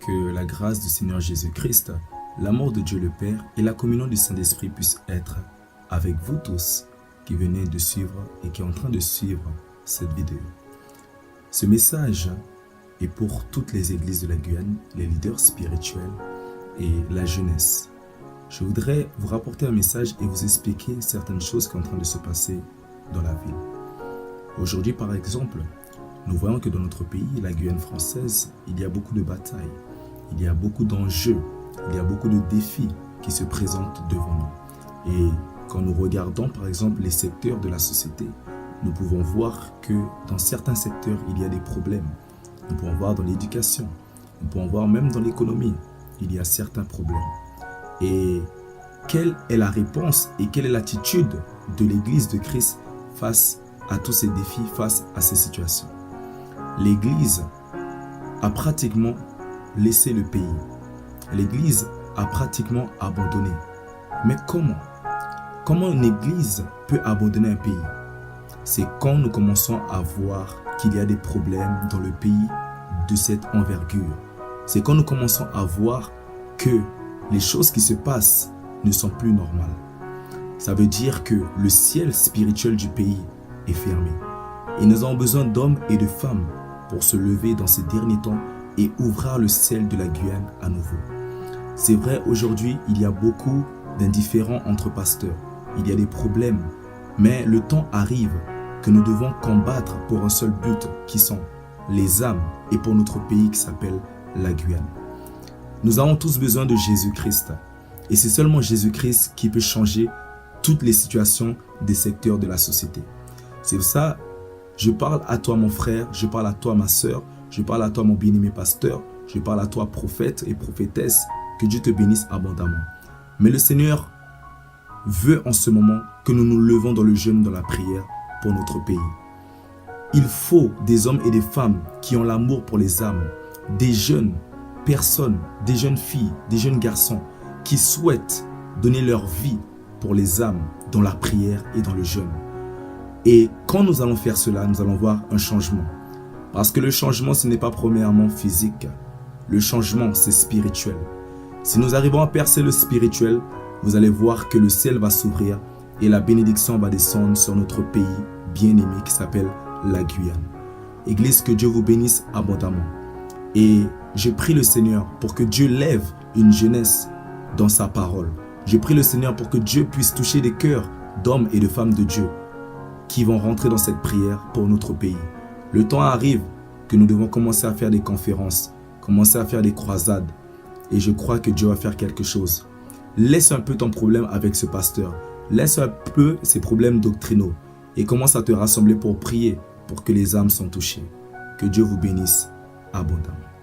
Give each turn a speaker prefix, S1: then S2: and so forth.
S1: Que la grâce du Seigneur Jésus-Christ, l'amour de Dieu le Père et la communion du Saint-Esprit puissent être avec vous tous qui venez de suivre et qui est en train de suivre cette vidéo. Ce message est pour toutes les églises de la Guyane, les leaders spirituels et la jeunesse. Je voudrais vous rapporter un message et vous expliquer certaines choses qui sont en train de se passer dans la ville. Aujourd'hui, par exemple, nous voyons que dans notre pays, la Guyane française, il y a beaucoup de batailles, il y a beaucoup d'enjeux, il y a beaucoup de défis qui se présentent devant nous. Et quand nous regardons par exemple les secteurs de la société, nous pouvons voir que dans certains secteurs, il y a des problèmes. Nous pouvons voir dans l'éducation, nous pouvons voir même dans l'économie, il y a certains problèmes. Et quelle est la réponse et quelle est l'attitude de l'Église de Christ face à tous ces défis, face à ces situations? L'Église a pratiquement laissé le pays. L'Église a pratiquement abandonné. Mais comment? Comment une Église peut abandonner un pays? C'est quand nous commençons à voir qu'il y a des problèmes dans le pays de cette envergure. C'est quand nous commençons à voir que les choses qui se passent ne sont plus normales. Ça veut dire que le ciel spirituel du pays est fermé. Et nous avons besoin d'hommes et de femmes pour se lever dans ces derniers temps et ouvrir le ciel de la Guyane à nouveau. C'est vrai, aujourd'hui, il y a beaucoup d'indifférents entre pasteurs. Il y a des problèmes. Mais le temps arrive que nous devons combattre pour un seul but qui sont les âmes et pour notre pays qui s'appelle la Guyane. Nous avons tous besoin de Jésus-Christ. Et c'est seulement Jésus-Christ qui peut changer toutes les situations des secteurs de la société. C'est pour ça, je parle à toi mon frère, je parle à toi ma sœur, je parle à toi mon bien-aimé pasteur, je parle à toi prophète et prophétesse, que Dieu te bénisse abondamment. Mais le Seigneur veut en ce moment que nous nous levons dans le jeûne, dans la prière pour notre pays. Il faut des hommes et des femmes qui ont l'amour pour les âmes, des jeunes personnes, des jeunes filles, des jeunes garçons qui souhaitent donner leur vie pour les âmes dans la prière et dans le jeûne. Et quand nous allons faire cela, nous allons voir un changement. Parce que le changement, ce n'est pas premièrement physique. Le changement, c'est spirituel. Si nous arrivons à percer le spirituel, vous allez voir que le ciel va s'ouvrir et la bénédiction va descendre sur notre pays bien-aimé qui s'appelle la Guyane. Église, que Dieu vous bénisse abondamment. Et je prie le Seigneur pour que Dieu lève une jeunesse dans sa parole. Je prie le Seigneur pour que Dieu puisse toucher des cœurs d'hommes et de femmes de Dieu qui vont rentrer dans cette prière pour notre pays. Le temps arrive que nous devons commencer à faire des conférences, commencer à faire des croisades. Et je crois que Dieu va faire quelque chose. Laisse un peu ton problème avec ce pasteur. Laisse un peu ses problèmes doctrinaux. Et commence à te rassembler pour prier pour que les âmes soient touchées. Que Dieu vous bénisse abondamment.